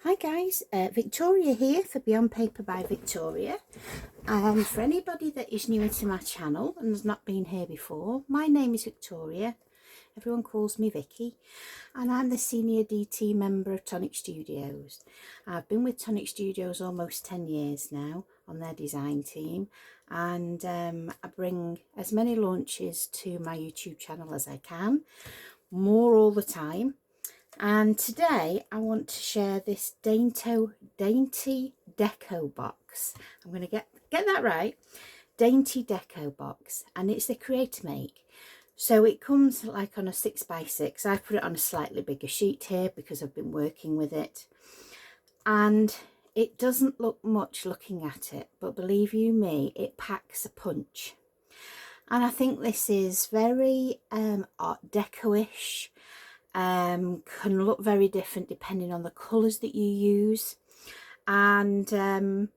Hi guys, Victoria here for Beyond Paper by Victoria. For anybody that is new to my channel and has not been here before, my name is Victoria. Everyone calls me Vicky, and I'm the senior DT member of Tonic Studios. I've been with Tonic Studios almost 10 years now on their design team, and I bring as many launches to my YouTube channel as I can, more all the time. And today I want to share this Dainty Deco box. I'm going to get that right. Dainty Deco box, and it's the Creator Make. So it comes like on a 6x6. I've put it on a slightly bigger sheet here because I've been working with it. And it doesn't look much looking at it, but believe you me, it packs a punch. And I think this is very Art Deco-ish. Can look very different depending on the colours that you use, and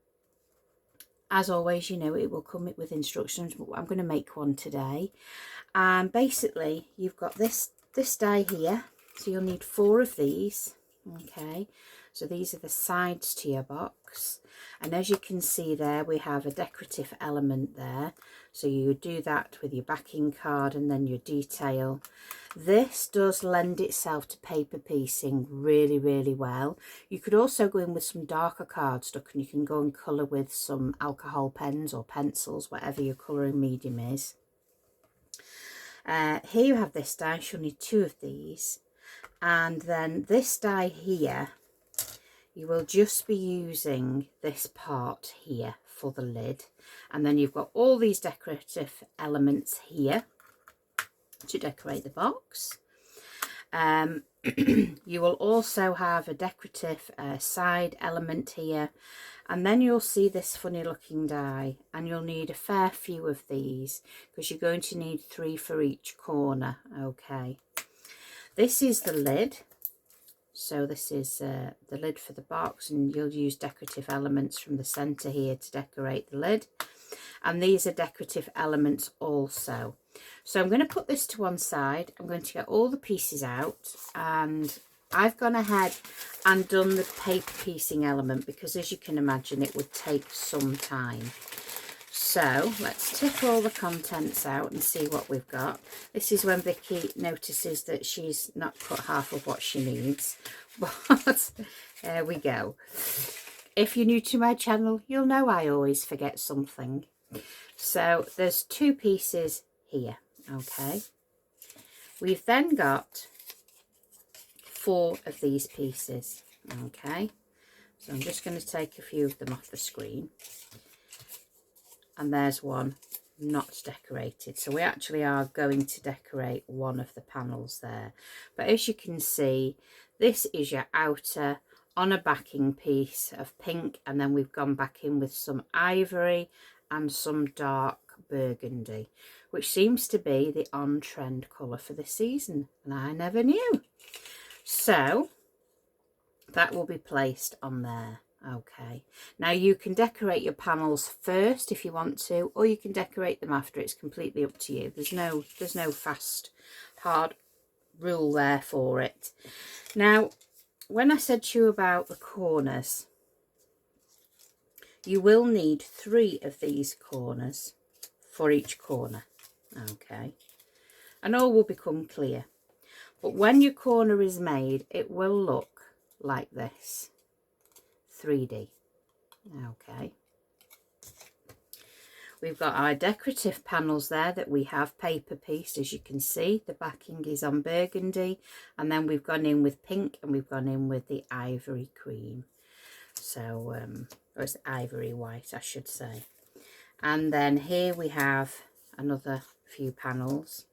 as always, you know, it will come with instructions, but I'm going to make one today. And basically you've got this die here, so you'll need 4 of these. Okay, so these are the sides to your box, and as you can see there, we have a decorative element there, so you would do that with your backing card and then your detail. This does lend itself to paper piecing really well. You could also go in with some darker cardstock, and you can go and colour with some alcohol pens or pencils, whatever your colouring medium is. Here you have this die, you'll need 2 of these, and then this die here, you will just be using this part here for the lid, and then you've got all these decorative elements here to decorate the box. You will also have a decorative side element here, and then you'll see this funny looking die, and you'll need a fair few of these because you're going to need 3 for each corner. Okay, this is the lid. So this is the lid for the box, and you'll use decorative elements from the center here to decorate the lid, and these are decorative elements also. So I'm going to put this to one side. I'm going to get all the pieces out, and I've gone ahead and done the paper piecing element because, as you can imagine, it would take some time. So let's tip all the contents out and see what we've got. This is when Vicky notices that she's not cut half of what she needs, but there we go. If you're new to my channel, you'll know I always forget something. So there's 2 pieces here. Okay, we've then got 4 of these pieces. Okay, so I'm just going to take a few of them off the screen, and there's one not decorated, so we actually are going to decorate one of the panels there. But as you can see, this is your outer on a backing piece of pink, and then we've gone back in with some ivory and some dark burgundy, which seems to be the on-trend colour for the season, and I never knew. So that will be placed on there. Okay, now you can decorate your panels first if you want to, or you can decorate them after. It's completely up to you. There's no fast hard rule there for it. Now, when I said to you about the corners, you will need 3 of these corners for each corner. Okay, and all will become clear, but when your corner is made, it will look like this, 3D. Okay, we've got our decorative panels there that we have paper pieced. As you can see, the backing is on burgundy, and then we've gone in with pink, and we've gone in with the ivory cream, so or it's ivory white, I should say. And then here we have another few panels.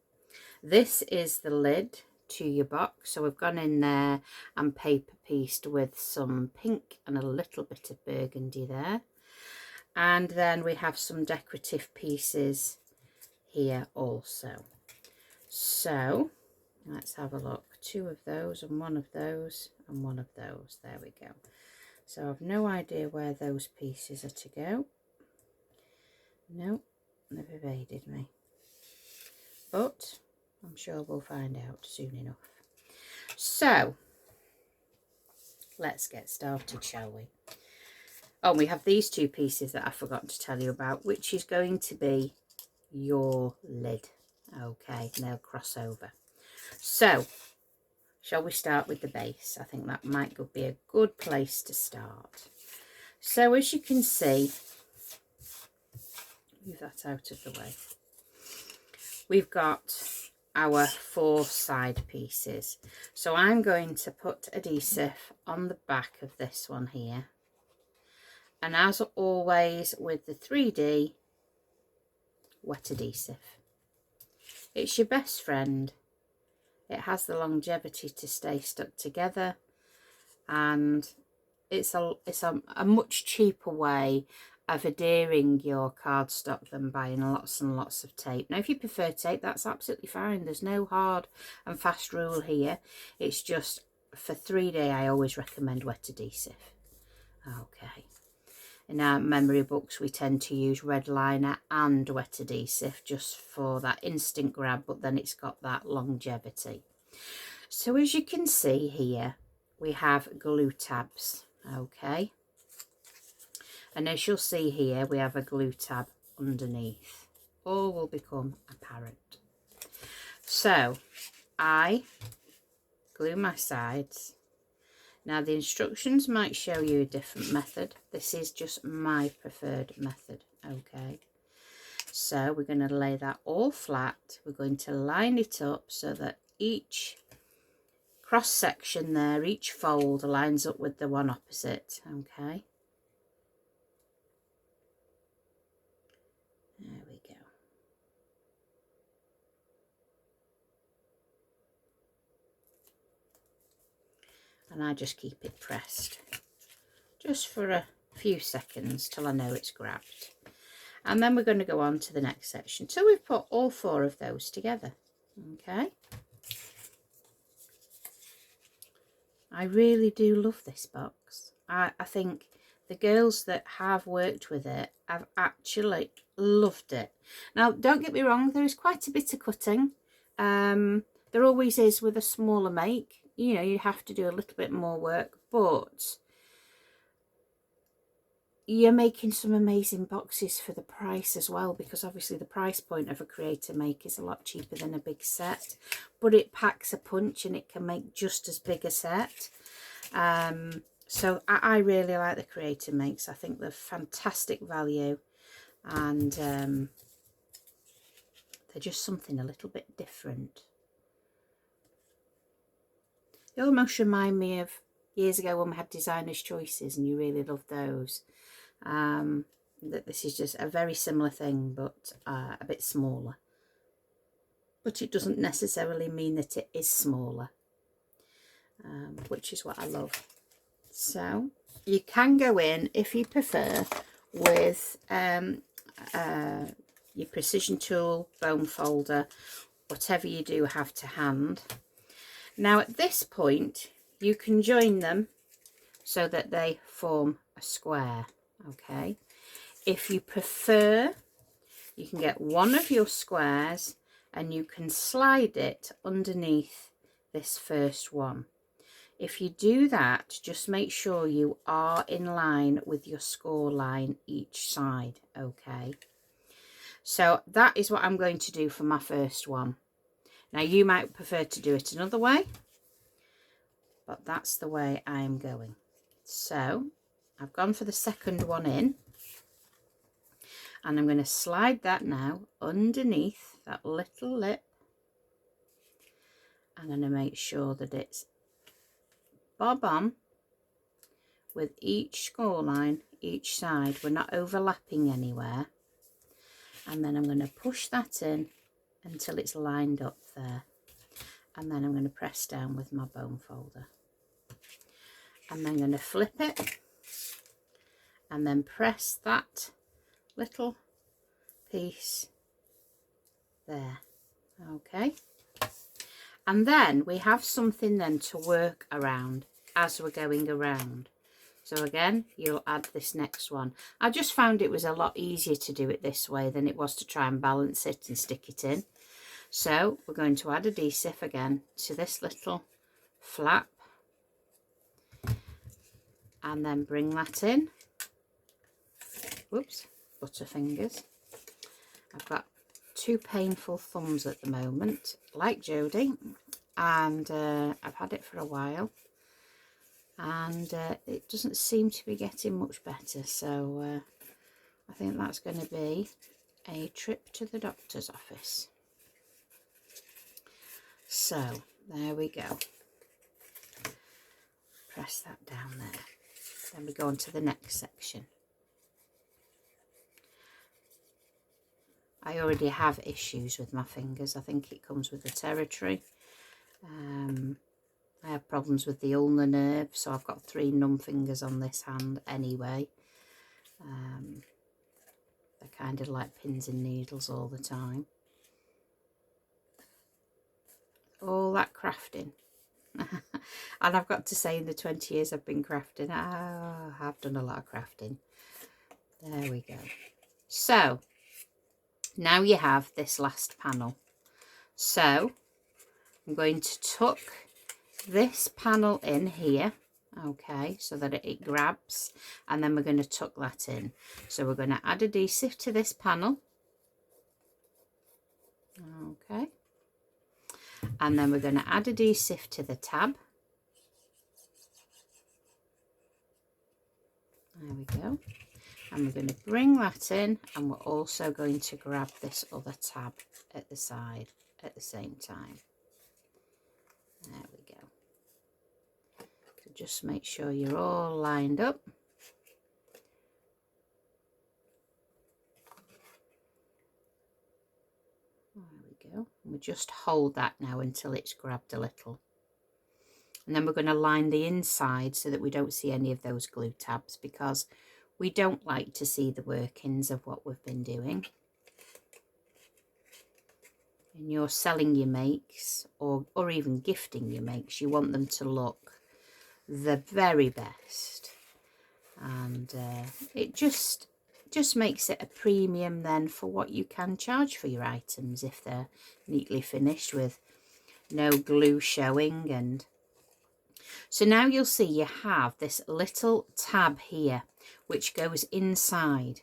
This is the lid to your box, so we've gone in there and paper pieced with some pink and a little bit of burgundy there, and then we have some decorative pieces here also. So let's have a look. 2 of those, and 1 of those, and 1 of those. There we go. So I've no idea where those pieces are to go. No, they've evaded me, but I'm sure we'll find out soon enough. So let's get started, shall we? Oh, we have these two pieces that I forgot to tell you about, which is going to be your lid. Okay, and they'll cross over. So, shall we start with the base? I think that might be a good place to start. So, as you can see, move that out of the way. We've got our 4 side pieces. So I'm going to put adhesive on the back of this one here. And as always with the 3D, wet adhesive. It's your best friend. It has the longevity to stay stuck together, and it's a much cheaper way of adhering your cardstock than buying lots and lots of tape. Now, if you prefer tape, that's absolutely fine. There's no hard and fast rule here. It's just for 3D, I always recommend wet adhesive. Okay. In our memory books, we tend to use red liner and wet adhesive just for that instant grab, but then it's got that longevity. So as you can see here, we have glue tabs, okay? And as you'll see here, we have a glue tab underneath. All will become apparent. So I glue my sides. Now the instructions might show you a different method. This is just my preferred method, okay? So we're going to lay that all flat. We're going to line it up so that each cross section there, each fold lines up with the one opposite, okay? There we go. And I just keep it pressed just for a few seconds till I know it's grabbed. And then we're going to go on to the next section. So we've put all 4 of those together, okay? I really do love this box. I think the girls that have worked with it have actually loved it. Now, don't get me wrong, there is quite a bit of cutting. There always is with a smaller make. You know, you have to do a little bit more work, but you're making some amazing boxes for the price as well, because obviously the price point of a creator make is a lot cheaper than a big set, but it packs a punch and it can make just as big a set. So I really like the creator makes. I think they're fantastic value, and they're just something a little bit different. They almost remind me of years ago when we had designer's choices and you really loved those. That this is just a very similar thing, but a bit smaller. But it doesn't necessarily mean that it is smaller, which is what I love. So you can go in, if you prefer, with your precision tool, bone folder, whatever you do have to hand. Now at this point you can join them so that they form a square, okay? If you prefer, you can get one of your squares and you can slide it underneath this first one. If you do that, just make sure you are in line with your score line each side, okay? So that is what I'm going to do for my first one. Now you might prefer to do it another way, but that's the way I am going. So I've gone for the second one in, and I'm going to slide that now underneath that little lip. I'm going to make sure that it's bob on with each score line each side. We're not overlapping anywhere. And then I'm going to push that in until it's lined up there. And then I'm going to press down with my bone folder. And then I'm going to flip it and then press that little piece there, okay? And then we have something then to work around as we're going around. So again, you'll add this next one. I just found it was a lot easier to do it this way than it was to try and balance it and stick it in. So we're going to add adhesive again to this little flap. and then bring that in. Whoops, butterfingers. I've got 2 painful thumbs at the moment, like Jodie, and I've had it for a while, and it doesn't seem to be getting much better, so I think that's going to be a trip to the doctor's office. So there we go. Press that down there. Then we go on to the next section. I already have issues with my fingers. I think it comes with the territory. I have problems with the ulnar nerve, so I've got 3 numb fingers on this hand anyway. They're kind of like pins and needles all the time. All that crafting. And I've got to say, in the 20 years I've been crafting, I have done a lot of crafting. There we go. So now you have this last panel. So I'm going to tuck this panel in here, okay, so that it grabs, and then we're going to tuck that in. So we're going to add adhesive to this panel, okay, and then we're going to add adhesive to the tab. There we go. And we're going to bring that in, and we're also going to grab this other tab at the side at the same time. There we go. So just make sure you're all lined up. There we go. And we just hold that now until it's grabbed a little. And then we're going to line the inside so that we don't see any of those glue tabs, because we don't like to see the workings of what we've been doing. When you're selling your makes, or even gifting your makes, you want them to look the very best. And it just makes it a premium then for what you can charge for your items if they're neatly finished with no glue showing. And so now you'll see you have this little tab here which goes inside,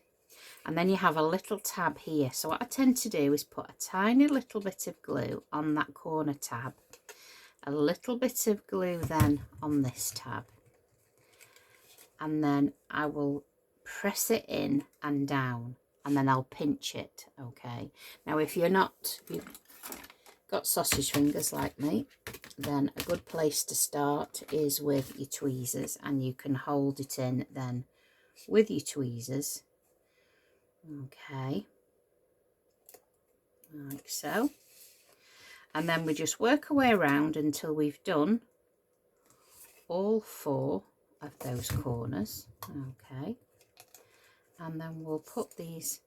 and then you have a little tab here. So what I tend to do is put a tiny little bit of glue on that corner tab, a little bit of glue then on this tab, and then I will press it in and down, and then I'll pinch it. Okay, now if you've got sausage fingers like me, then a good place to start is with your tweezers, and you can hold it in then with your tweezers. Okay, like so. And then we just work our way around until we've done all 4 of those corners. Okay, and then we'll put these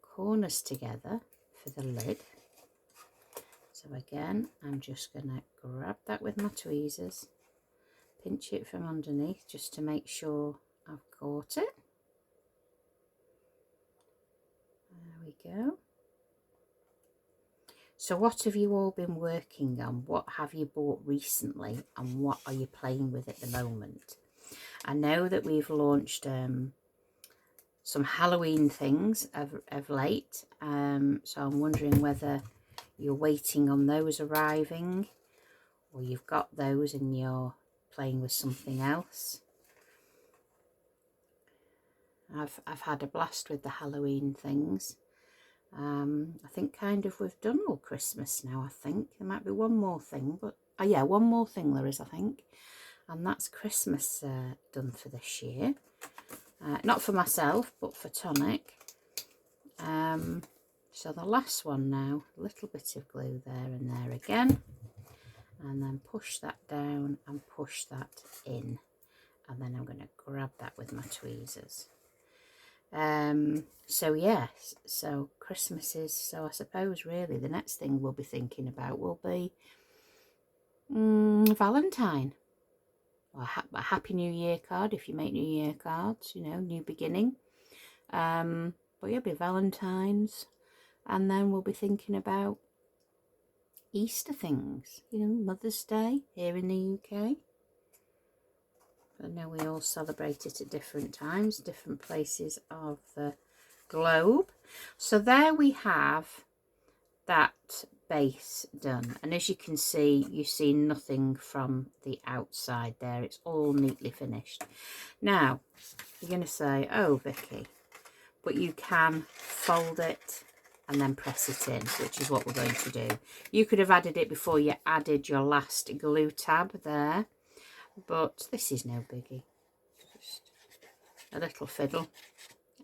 corners together for the lid. So again, I'm just going to grab that with my tweezers, pinch it from underneath just to make sure I've caught it. There we go. So what have you all been working on? What have you bought recently, and what are you playing with at the moment? I know that we've launched some Halloween things of late, so I'm wondering whether you're waiting on those arriving, or you've got those and you're playing with something else. I've had a blast with the Halloween things. I think kind of we've done all Christmas now. I think there might be one more thing, but oh yeah, one more thing there is, I think, and that's Christmas done for this year. Not for myself, but for Tonic. So the last one now, a little bit of glue there and there again, and then push that down and push that in, and then I'm going to grab that with my tweezers. So yes, so Christmas is, so I suppose really the next thing we'll be thinking about will be Valentine, or a Happy New Year card if you make New Year cards, you know, new beginning. But yeah, it'll be Valentine's, and then we'll be thinking about Easter things, you know, Mother's Day here in the UK. I know we all celebrate it at different times, different places of the globe. So there we have that base done, and as you can see, you see nothing from the outside there. It's all neatly finished. Now you're going to say, oh Vicky, but you can fold it and then press it in, which is what we're going to do. You could have added it before you added your last glue tab there, but this is no biggie. Just a little fiddle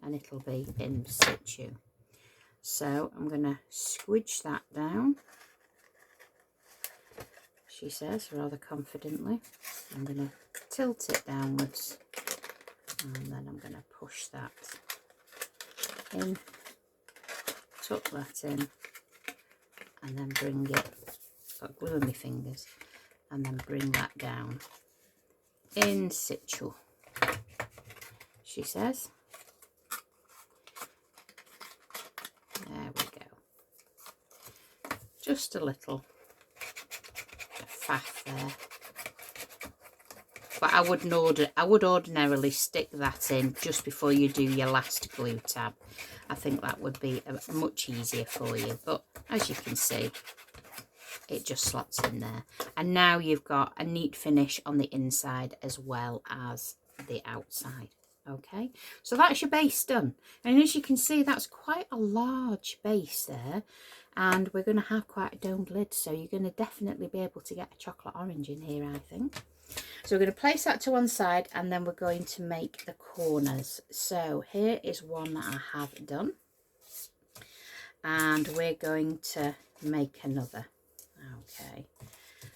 and it'll be in situ. So I'm going to squidge that down, she says rather confidently. I'm going to tilt it downwards and then I'm going to push that in, tuck that in, and then bring it, got glue on my fingers, and then bring that down in situ, she says. There we go. Just a little faff there. But I would ordinarily stick that in just before you do your last glue tab. I think that would be much easier for you. But as you can see, it just slots in there. And now you've got a neat finish on the inside as well as the outside. Okay, so that's your base done. And as you can see, that's quite a large base there. And we're going to have quite a domed lid. So you're going to definitely be able to get a chocolate orange in here, I think. So we're going to place that to one side, and then we're going to make the corners. So here is one that I have done, and we're going to make another. Okay,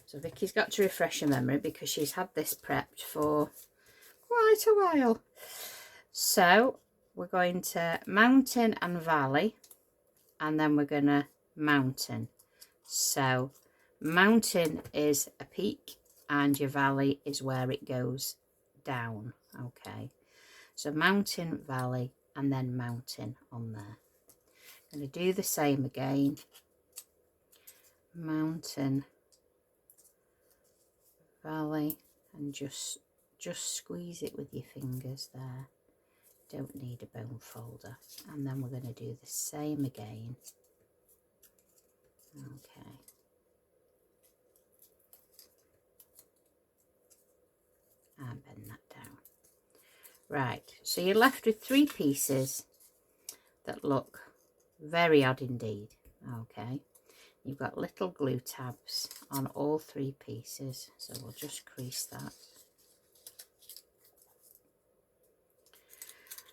so Vicky's got to refresh her memory because she's had this prepped for quite a while. So we're going to mountain and valley, and then we're going to mountain. So mountain is a peak, and your valley is where it goes down. Okay, so mountain, valley, and then mountain on there. I'm going to do the same again. Mountain, valley, and just squeeze it with your fingers there. Don't need a bone folder. And then we're going to do the same again. Okay. And bend that down. Right, so you're left with 3 pieces that look very odd indeed. Okay, you've got little glue tabs on all 3 pieces, so we'll just crease that.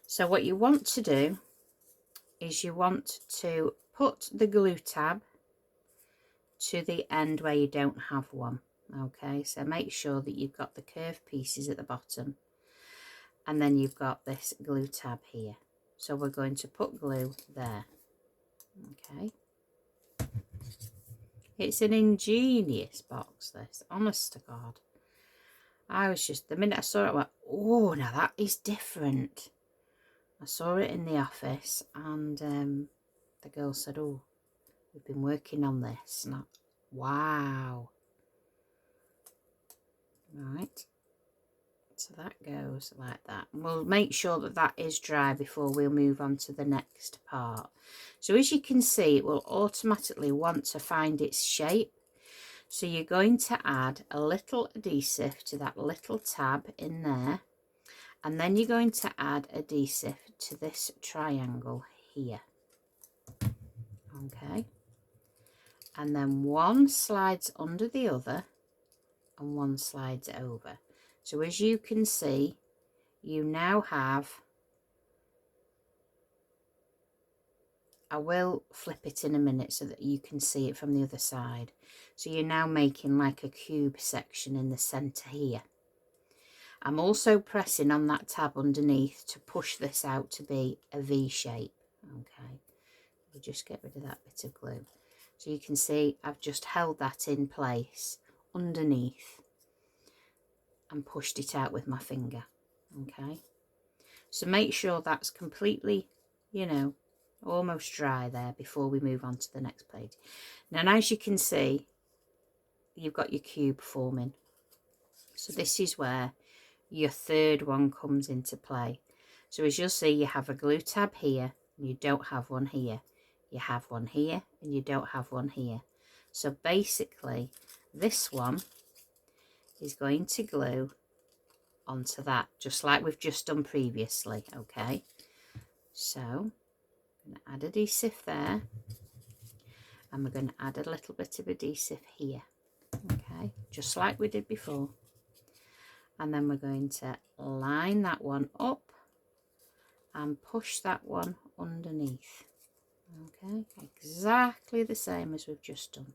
So what you want to do is you want to put the glue tab to the end where you don't have one. Okay, so make sure that you've got the curved pieces at the bottom, and then you've got this glue tab here. So we're going to put glue there. Okay, it's an ingenious box, this, honest to God. I was just, the minute I saw it, I went, oh, now that is different. I saw it in the office, and the girl said, oh, we've been working on this. And I, wow. Right, so that goes like that. And we'll make sure that that is dry before we'll move on to the next part. So as you can see, it will automatically want to find its shape. So you're going to add a little adhesive to that little tab in there, and then you're going to add adhesive to this triangle here. Okay, and then one slides under the other and one slides over. So as you can see, you now have, I will flip it in a minute so that you can see it from the other side. So you're now making like a cube section in the center here. I'm also pressing on that tab underneath to push this out to be a V shape. Okay, we'll just get rid of that bit of glue. So you can see I've just held that in place underneath and pushed it out with my finger. Okay, so make sure that's completely, you know, almost dry there before we move on to the next page. Now, as you can see, you've got your cube forming. So this is where your third one comes into play. So as you'll see, you have a glue tab here and you don't have one here. You have one here and you don't have one here. So basically this one is going to glue onto that, just like we've just done previously. Okay, so I'm going to add adhesive there, and we're going to add a little bit of adhesive here. Okay, just like we did before. And then we're going to line that one up and push that one underneath. Okay, exactly the same as we've just done.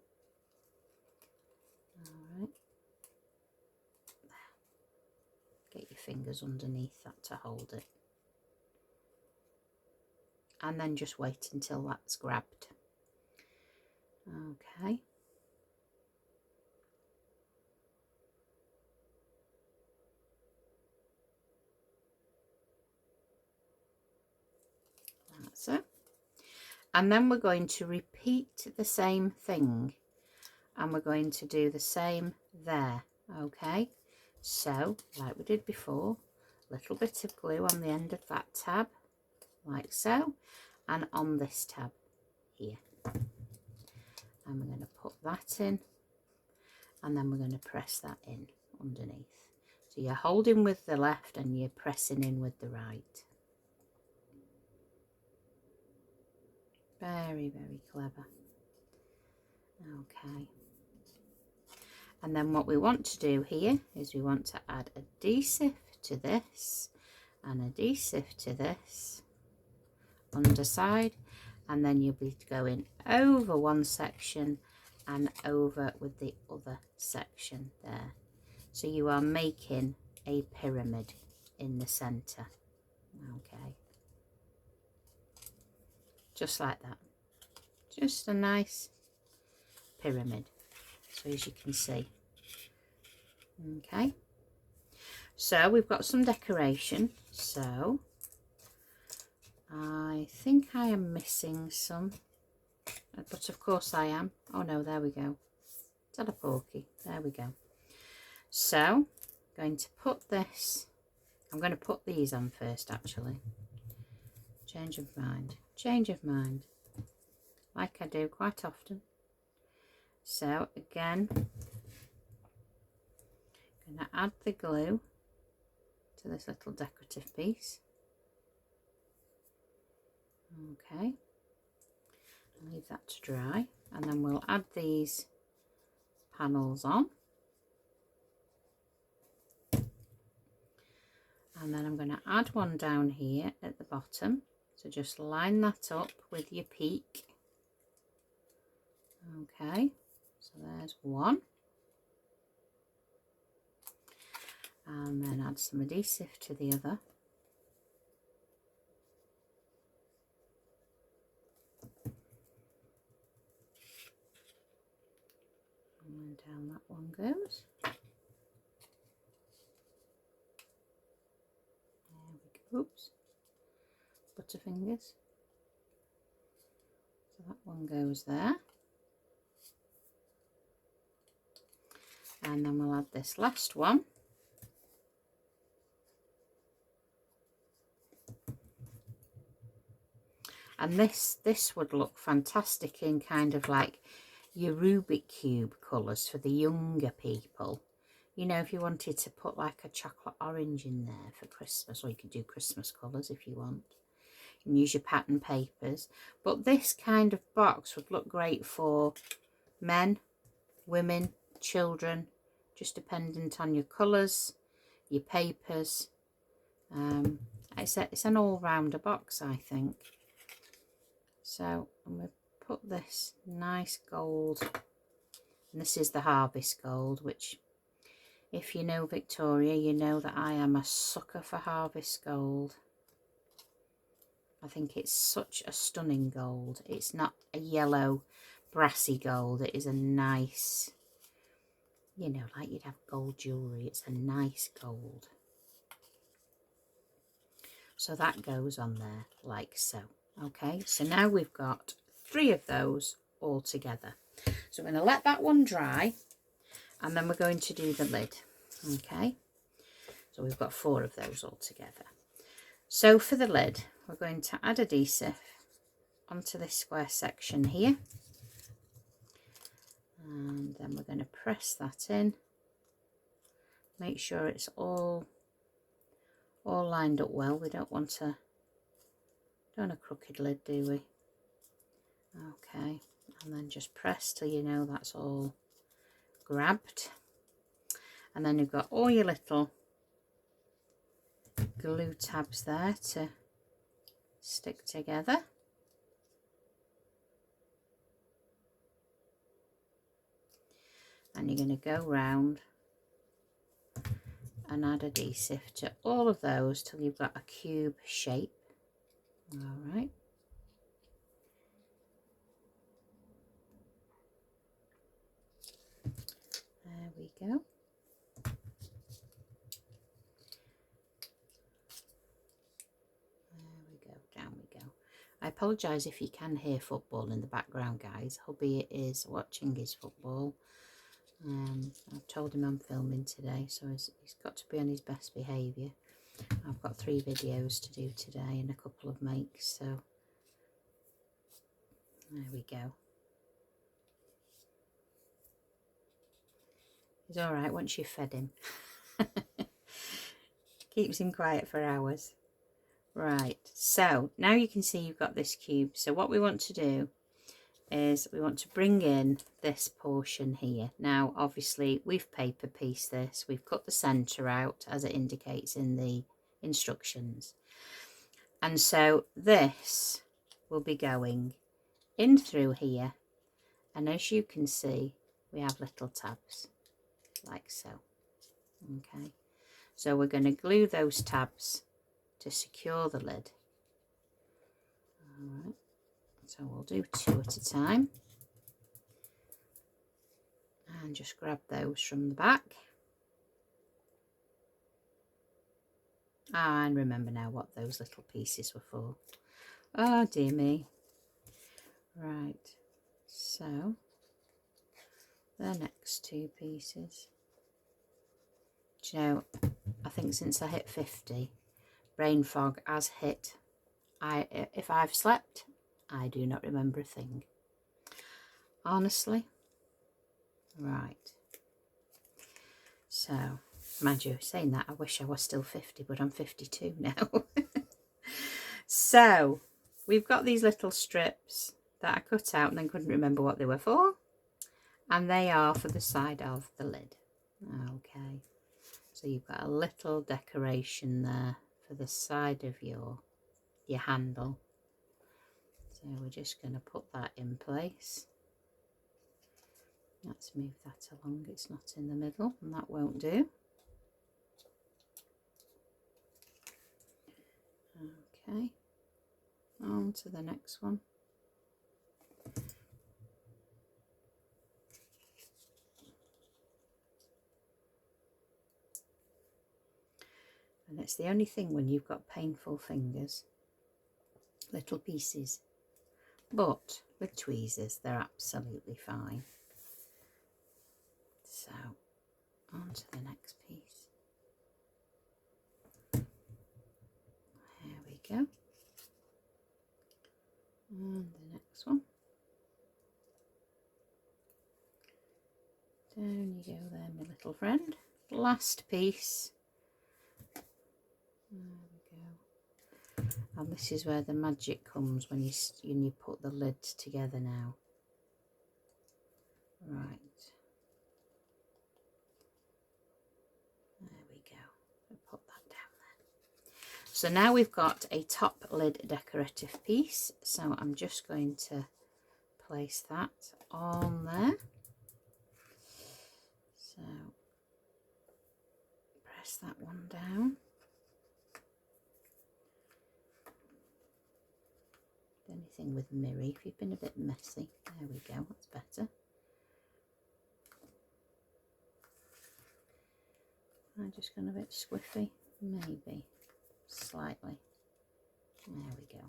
All right, get your fingers underneath that to hold it, and then just wait until that's grabbed. Okay, that's it. And then we're going to repeat the same thing, and we're going to do the same there. Okay, so like we did before, a little bit of glue on the end of that tab, like so, and on this tab here. And we're going to put that in, and then we're going to press that in underneath. So you're holding with the left and you're pressing in with the right. Very, very clever. Okay. And then what we want to do here is we want to add adhesive to this and adhesive to this underside, and then you'll be going over one section and over with the other section there. So you are making a pyramid in the center. Okay, just like that, just a nice pyramid. So as you can see. Okay, so we've got some decoration. So I think I am missing some, but of course I am. Oh no, there we go. Is that a porky? There we go. So I'm going to put this, I'm going to put these on first actually. Change of mind, like I do quite often. So again, I'm going to add the glue to this little decorative piece. Okay, leave that to dry, and then we'll add these panels on. And then I'm going to add one down here at the bottom. So just line that up with your peak. Okay, so there's one. And then add some adhesive to the other. And down that one goes. Oops, butterfingers. So that one goes there. And then we'll add this last one. And this would look fantastic in kind of like your Rubik Cube colours for the younger people. You know, if you wanted to put like a chocolate orange in there for Christmas, or you could do Christmas colours if you want. You can use your pattern papers. But this kind of box would look great for men, women, children, just dependent on your colours, your papers. It's an all-rounder box, I think. So I'm going to put this nice gold, and this is the Harvest Gold, which, if you know Victoria, you know that I am a sucker for Harvest Gold. I think it's such a stunning gold. It's not a yellow brassy gold. It is a nice, you know, like you'd have gold jewellery. It's a nice gold. So that goes on there like so. Okay, so now we've got 3 of those all together. So we're going to let that one dry, and then we're going to do the lid. Okay, So we've got 4 of those all together. So for the lid, we're going to add adhesive onto this square section here. And then we're going to press that in. Make sure it's all lined up well. We don't want a crooked lid, do we? Okay, and then just press till you know that's all grabbed. And then you've got all your little glue tabs there to stick together. And you're going to go round and add adhesive to all of those till you've got a cube shape. All right. There we go. Down we go. I apologise if you can hear football in the background, guys. Hubby is watching his football. I've told him I'm filming today, so he's got to be on his best behaviour. I've got 3 videos to do today and a couple of makes, so there we go. He's alright once you've fed him. Keeps him quiet for hours. Right, so now you can see you've got this cube. So what we want to do is we want to bring in this portion here. Now obviously we've paper pieced this, we've cut the centre out as it indicates in the instructions, and so this will be going in through here, and as you can see we have little tabs like so. Okay, so we're going to glue those tabs to secure the lid. All right, so we'll do 2 at a time and just grab those from the back. And remember now what those little pieces were for. Oh dear me. Right, so the next 2 pieces. Do you know, I think since I hit 50, brain fog has hit. If I've slept, I do not remember a thing. Honestly. Right. So, mind you, saying that, I wish I was still 50, but I'm 52 now. So, we've got these little strips that I cut out and then couldn't remember what they were for. And they are for the side of the lid. Okay. So you've got a little decoration there for the side of your handle. So we're just going to put that in place. Let's move that along, it's not in the middle, and that won't do. Okay, on to the next one. And it's the only thing when you've got painful fingers, little pieces. But with tweezers, they're absolutely fine. So, on to the next piece. There we go. And the next one. Down you go there, my little friend. Last piece. There we go. And this is where the magic comes when you put the lids together now. Right. There we go. I'll put that down there. So now we've got a top lid decorative piece. So I'm just going to place that on there. So press that one down. Anything with mirror, if you've been a bit messy. There we go, that's better. I'm just going a bit squiffy, maybe slightly. There we go.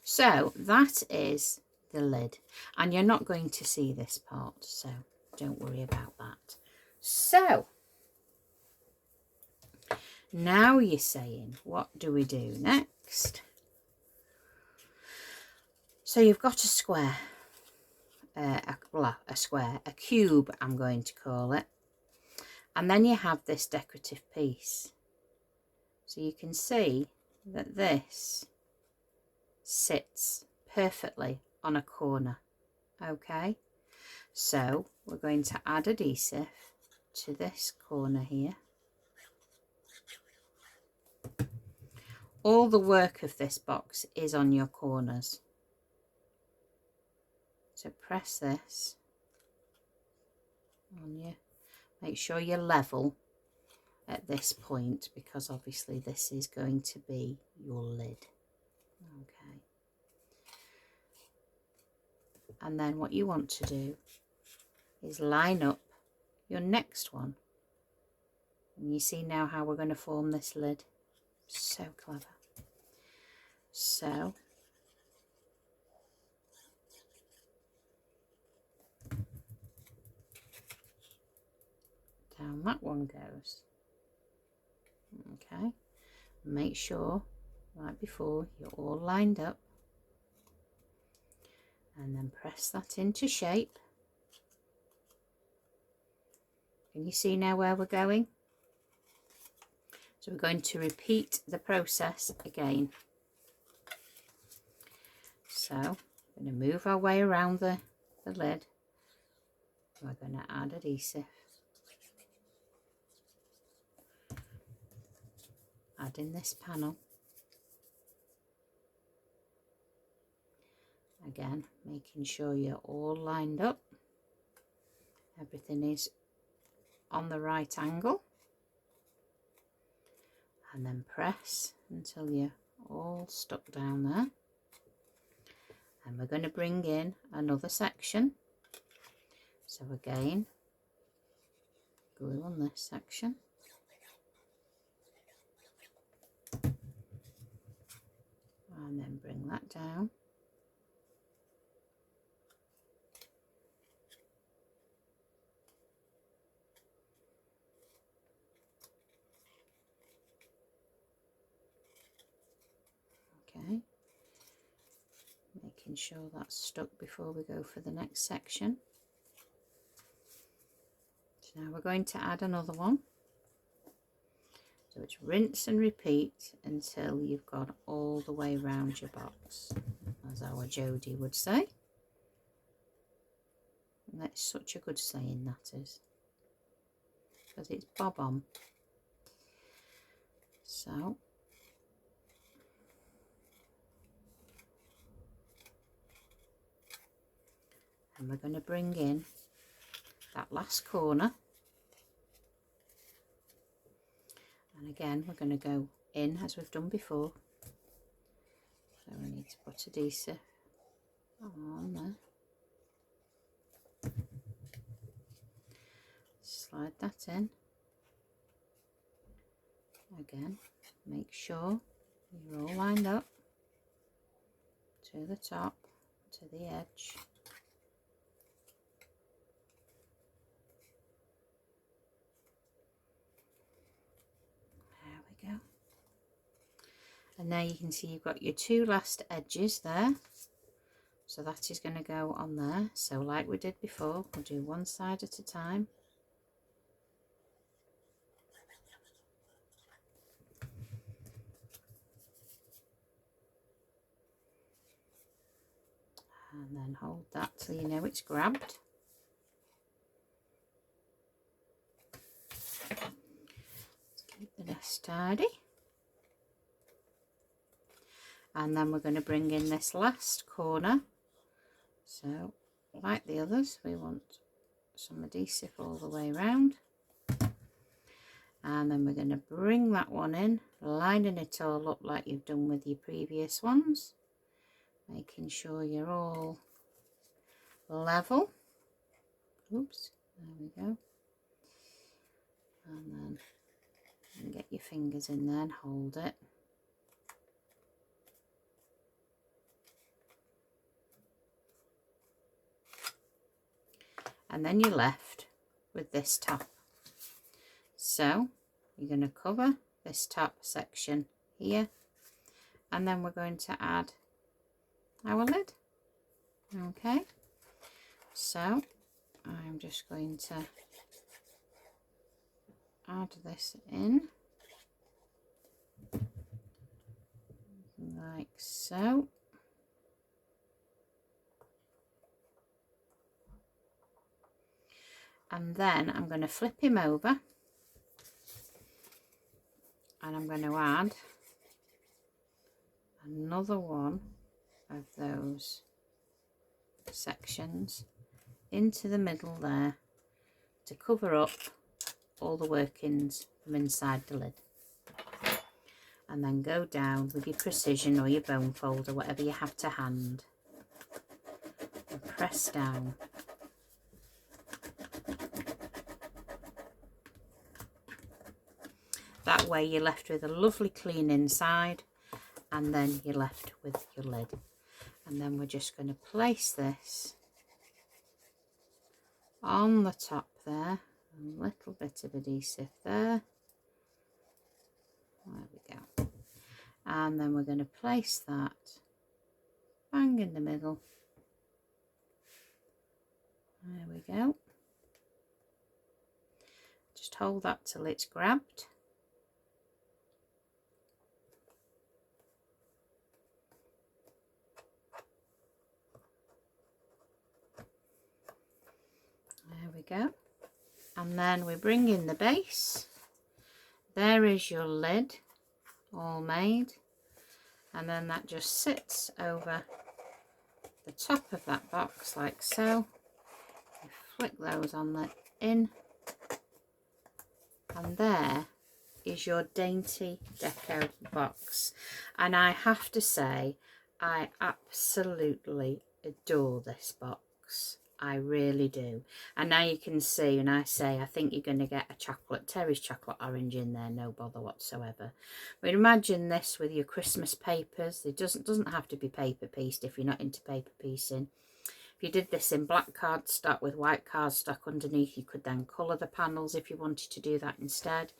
So that is the lid, and you're not going to see this part, so don't worry about that. So Now you're saying, what do we do next? So you've got a square, a cube I'm going to call it. And then you have this decorative piece. So you can see that this sits perfectly on a corner. Okay, so we're going to add adhesive to this corner here. All the work of this box is on your corners. So press this on you. Make sure you're level at this point, because obviously this is going to be your lid. Okay. And then what you want to do is line up your next one. And you see now how we're going to form this lid. So clever. So down that one goes. Okay, make sure like before you're all lined up, and then press that into shape. Can you see now where we're going? So we're going to repeat the process again. So we're going to move our way around the lid. We're going to add adhesive. Add in this panel. Again, making sure you're all lined up. Everything is on the right angle. And then press until you're all stuck down there. And we're going to bring in another section. So again, glue on this section. And then bring that down. Okay. Making sure that's stuck before we go for the next section. So now we're going to add another one. So it's rinse and repeat until you've got all the way around your box, as our Jodie would say. And that's such a good saying, that is, because it's bob on. So and we're going to bring in that last corner. And again, we're going to go in as we've done before. So we need to put adhesive on there. Slide that in. Again, make sure you're all lined up to the top, to the edge. Go. And now you can see you've got your two last edges there, so that is going to go on there. So like we did before, we'll do one side at a time. And then hold that till you know it's grabbed. Keep the nest tidy. And then we're going to bring in this last corner. So like the others, we want some adhesive all the way around. And then we're going to bring that one in, lining it all up like you've done with your previous ones, making sure you're all level. Oops, there we go. And then you can get your fingers in there and hold it. And then you're left with this top. So you're going to cover this top section here, and then we're going to add our lid. Okay, so I'm just going to add this in like so. And then I'm going to flip him over, and I'm going to add another one of those sections into the middle there to cover up all the workings from inside the lid. And then go down with your precision or your bone fold or whatever you have to hand and press down. That way you're left with a lovely clean inside, and then you're left with your lid. And then we're just going to place this on the top there, a little bit of adhesive there. There we go. And then we're going to place that bang in the middle. There we go. Just hold that till it's grabbed. There we go. And then we bring in the base. There is your lid all made, and then that just sits over the top of that box like so. You flick those on the in, and there is your Dainty Deco box. And I have to say, I absolutely adore this box. I really do. And now you can see, and I say, I think you're going to get a chocolate, Terry's chocolate orange in there, no bother whatsoever. But imagine this with your Christmas papers. It doesn't have to be paper pieced if you're not into paper piecing. If you did this in black cardstock with white cardstock underneath, you could then colour the panels if you wanted to do that instead.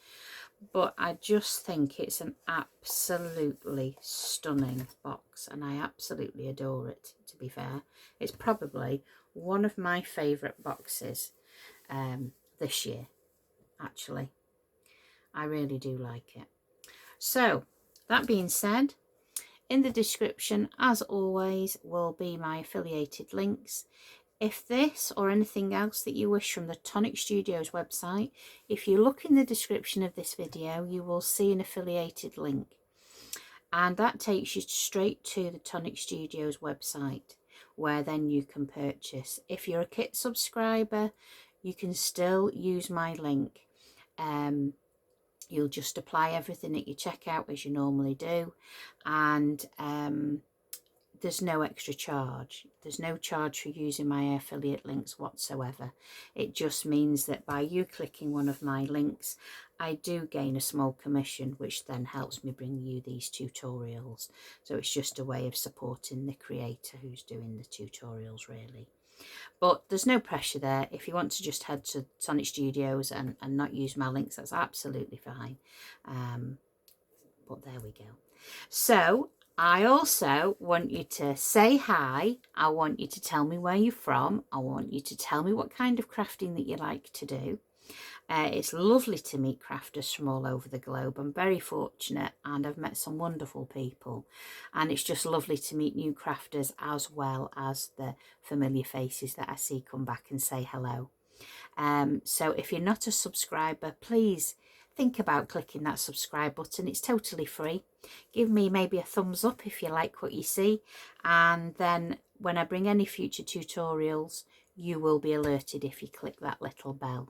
But I just think it's an absolutely stunning box, and I absolutely adore it, to be fair. It's probably one of my favourite boxes this year, actually. I really do like it. So, that being said, in the description, as always, will be my affiliated links. If this or anything else that you wish from the Tonic Studios website, if you look in the description of this video, you will see an affiliated link. And that takes you straight to the Tonic Studios website, where then you can purchase. If you're a kit subscriber, you can still use my link. You'll just apply everything at your checkout as you normally do, and there's no extra charge. There's no charge for using my affiliate links whatsoever. It just means that by you clicking one of my links, I do gain a small commission, which then helps me bring you these tutorials. So it's just a way of supporting the creator who's doing the tutorials, really. But there's no pressure there. If you want to just head to Tonic Studios and not use my links, that's absolutely fine. But there we go. So I also want you to say hi. I want you to tell me where you're from. I want you to tell me what kind of crafting that you like to do. It's lovely to meet crafters from all over the globe. I'm very fortunate, and I've met some wonderful people, and it's just lovely to meet new crafters as well as the familiar faces that I see come back and say hello. So if you're not a subscriber, please think about clicking that subscribe button. It's totally free. Give me maybe a thumbs up if you like what you see, and then when I bring any future tutorials, you will be alerted if you click that little bell.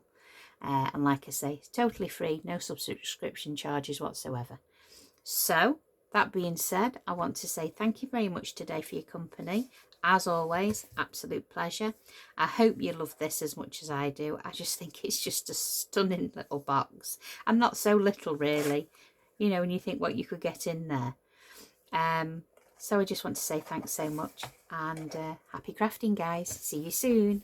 And like I say, it's totally free, no subscription charges whatsoever. So that being said, I want to say thank you very much today for your company. As always, absolute pleasure. I hope you love this as much as I do. I just think it's just a stunning little box. And not so little, really. You know, when you think what you could get in there. So I just want to say thanks so much. And happy crafting, guys. See you soon.